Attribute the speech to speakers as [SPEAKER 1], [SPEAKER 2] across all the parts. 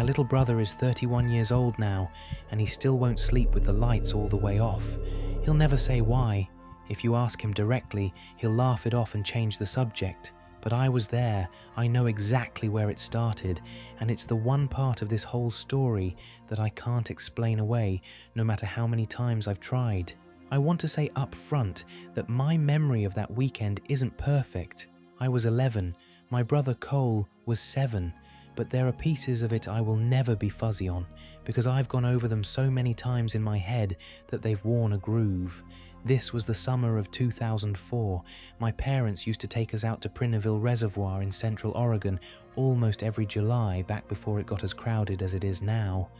[SPEAKER 1] My little brother is 31 years old now, and he still won't sleep with the lights all the way off. He'll never say why. If you ask him directly, he'll laugh it off and change the subject. But I was there, I know exactly where it started, and it's the one part of this whole story that I can't explain away, no matter how many times I've tried. I want to say up front that my memory of that weekend isn't perfect. I was 11, my brother Cole was 7, but there are pieces of it I will never be fuzzy on, because I've gone over them so many times in my head that they've worn a groove. This was the summer of 2004. My parents used to take us out to Prineville Reservoir in central Oregon almost every July back before it got as crowded as it is now.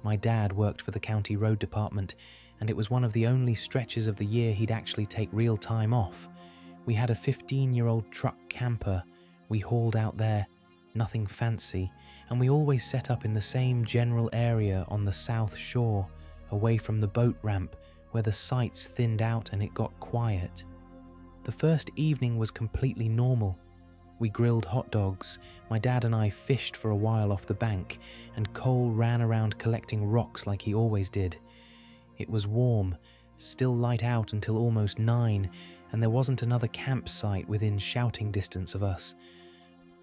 [SPEAKER 1] My dad worked for the county road department, and it was one of the only stretches of the year he'd actually take real time off. We had a 15-year-old truck camper. We hauled out there, nothing fancy, and we always set up in the same general area on the south shore, away from the boat ramp, where the sights thinned out and it got quiet. The first evening was completely normal. We grilled hot dogs, my dad and I fished for a while off the bank, and Cole ran around collecting rocks like he always did. It was warm, still light out until almost 9, and there wasn't another campsite within shouting distance of us.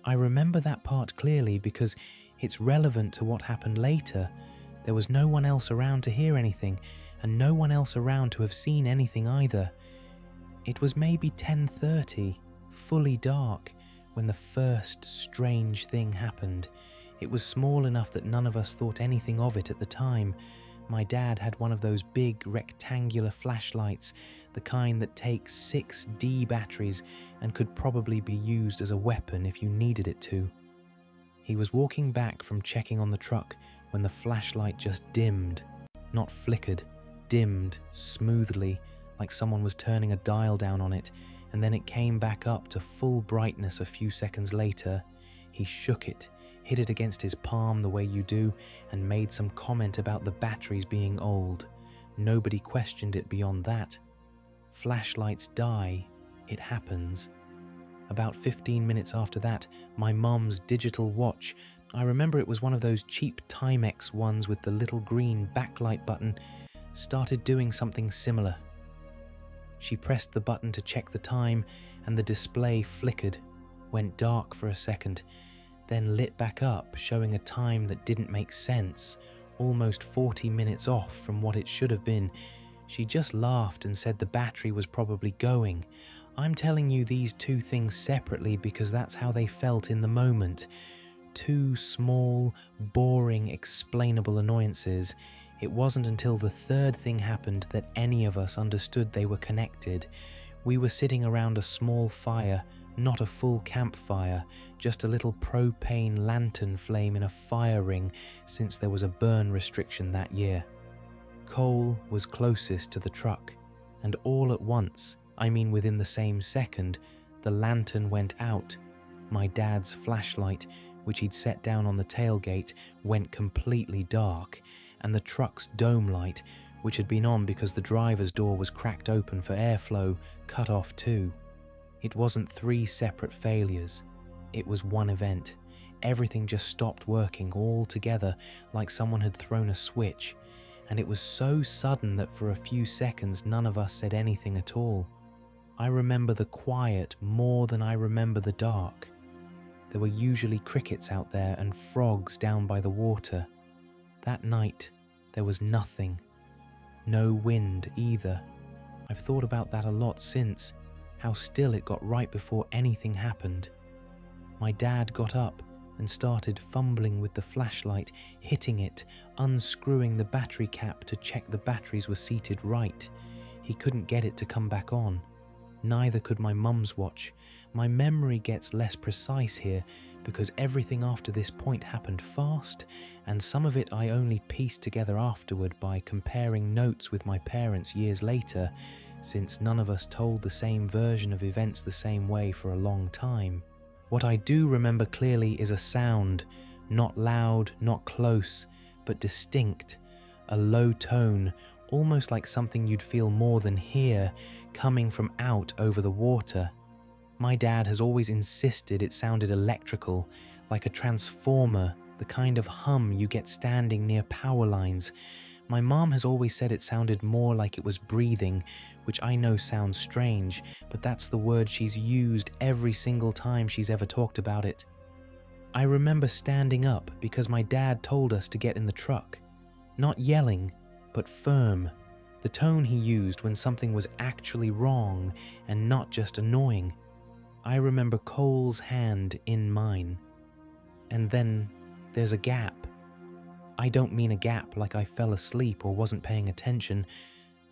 [SPEAKER 1] I remember that part clearly because it's relevant to what happened later. There was no one else around to hear anything, and no one else around to have seen anything either. It was maybe 10:30, fully dark, when the first strange thing happened. It was small enough that none of us thought anything of it at the time. My dad had one of those big rectangular flashlights, the kind that takes 6 D batteries and could probably be used as a weapon if you needed it to. He was walking back from checking on the truck when the flashlight just dimmed, not flickered, dimmed smoothly, like someone was turning a dial down on it, and then it came back up to full brightness a few seconds later. He shook it, hit it against his palm the way you do, and made some comment about the batteries being old. Nobody questioned it beyond that. Flashlights die, it happens. About 15 minutes after that, my mum's digital watch, I remember it was one of those cheap Timex ones with the little green backlight button, started doing something similar. She pressed the button to check the time, and the display flickered, went dark for a second, then lit back up, showing a time that didn't make sense, almost 40 minutes off from what it should have been. She just laughed and said the battery was probably going. I'm telling you these two things separately because that's how they felt in the moment. Two small, boring, explainable annoyances. It wasn't until the third thing happened that any of us understood they were connected. We were sitting around a small fire, not a full campfire, just a little propane lantern flame in a fire ring since there was a burn restriction that year. Cole was closest to the truck, and all at once, I mean within the same second, the lantern went out. My dad's flashlight, which he'd set down on the tailgate, went completely dark, and the truck's dome light, which had been on because the driver's door was cracked open for airflow, cut off too. It wasn't 3 separate failures. It was one event. Everything just stopped working all together like someone had thrown a switch, and it was so sudden that for a few seconds none of us said anything at all. I remember the quiet more than I remember the dark. There were usually crickets out there and frogs down by the water. That night, there was nothing. No wind either. I've thought about that a lot since, how still it got right before anything happened. My dad got up and started fumbling with the flashlight, hitting it, unscrewing the battery cap to check the batteries were seated right. He couldn't get it to come back on. Neither could my mum's watch. My memory gets less precise here because everything after this point happened fast, and some of it I only pieced together afterward by comparing notes with my parents years later, since none of us told the same version of events the same way for a long time. What I do remember clearly is a sound, not loud, not close, but distinct, a low tone, almost like something you'd feel more than hear, coming from out over the water. My dad has always insisted it sounded electrical, like a transformer, the kind of hum you get standing near power lines. My mom has always said it sounded more like it was breathing, which I know sounds strange, but that's the word she's used every single time she's ever talked about it. I remember standing up because my dad told us to get in the truck. Not yelling, but firm. The tone he used when something was actually wrong and not just annoying. I remember Cole's hand in mine. And then there's a gap. I don't mean a gap like I fell asleep or wasn't paying attention.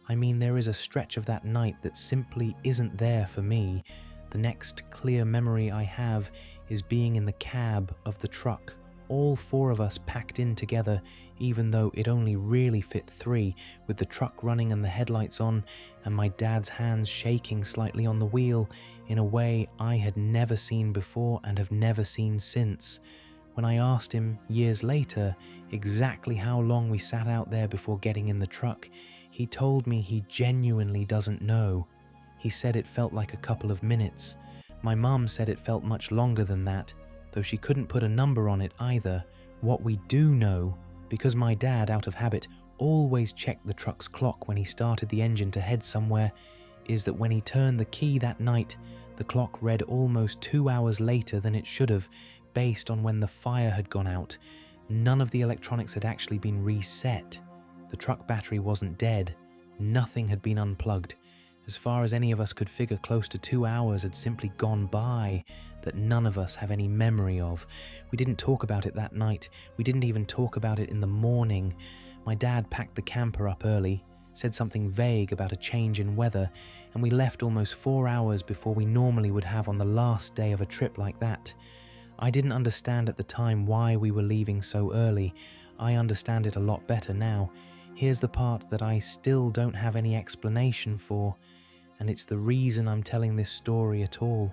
[SPEAKER 1] I mean there is a stretch of that night that simply isn't there for me. The next clear memory I have is being in the cab of the truck, all four of us packed in together, even though it only really fit three, with the truck running and the headlights on, and my dad's hands shaking slightly on the wheel in a way I had never seen before and have never seen since. When I asked him years later exactly how long we sat out there before getting in the truck, he told me he genuinely doesn't know. He said it felt like a couple of minutes. My mum said it felt much longer than that, though she couldn't put a number on it either. What we do know, because my dad, out of habit, always checked the truck's clock when he started the engine to head somewhere, is that when he turned the key that night, the clock read almost 2 hours later than it should have, based on when the fire had gone out. None of the electronics had actually been reset. The truck battery wasn't dead. Nothing had been unplugged. As far as any of us could figure, close to 2 hours had simply gone by that none of us have any memory of. We didn't talk about it that night. We didn't even talk about it in the morning. My dad packed the camper up early, said something vague about a change in weather, and we left almost 4 hours before we normally would have on the last day of a trip like that. I didn't understand at the time why we were leaving so early. I understand it a lot better now. Here's the part that I still don't have any explanation for, and it's the reason I'm telling this story at all.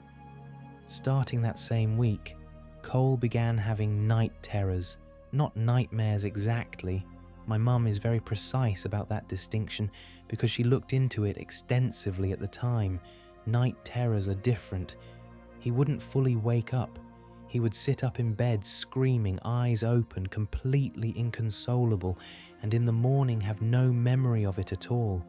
[SPEAKER 1] Starting that same week, Cole began having night terrors, not nightmares exactly. My mum is very precise about that distinction because she looked into it extensively at the time. Night terrors are different. He wouldn't fully wake up. He would sit up in bed screaming, eyes open, completely inconsolable, and in the morning have no memory of it at all.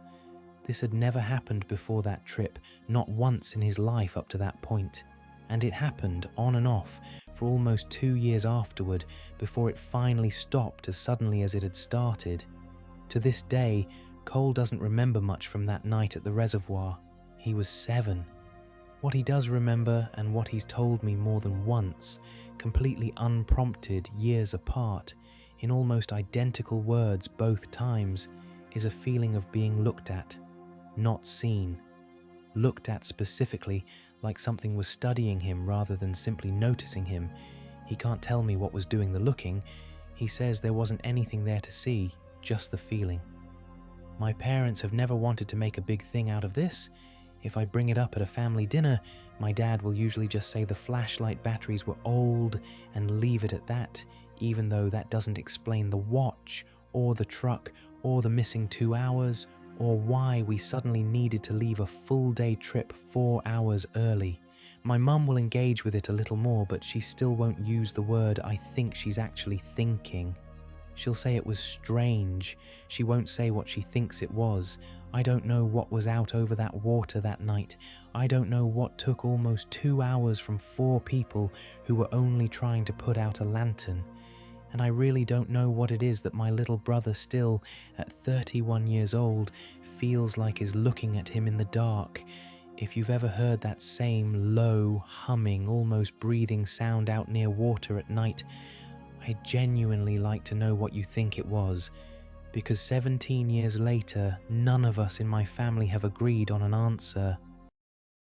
[SPEAKER 1] This had never happened before that trip, not once in his life up to that point. And it happened on and off for almost 2 years afterward before it finally stopped as suddenly as it had started. To this day, Cole doesn't remember much from that night at the reservoir. He was 7. What he does remember, and what he's told me more than once, completely unprompted years apart, in almost identical words both times, is a feeling of being looked at, not seen. Looked at specifically, like something was studying him rather than simply noticing him. He can't tell me what was doing the looking. He says there wasn't anything there to see, just the feeling. My parents have never wanted to make a big thing out of this. If I bring it up at a family dinner, my dad will usually just say the flashlight batteries were old and leave it at that, even though that doesn't explain the watch, or the truck, or the missing 2 hours, or why we suddenly needed to leave a full-day trip 4 hours early. My mum will engage with it a little more, but she still won't use the word I think she's actually thinking. She'll say it was strange. She won't say what she thinks it was. I don't know what was out over that water that night. I don't know what took almost 2 hours from 4 people who were only trying to put out a lantern. And I really don't know what it is that my little brother still, at 31 years old, feels like is looking at him in the dark. If you've ever heard that same low, humming, almost breathing sound out near water at night, I'd genuinely like to know what you think it was, because 17 years later, none of us in my family have agreed on an answer.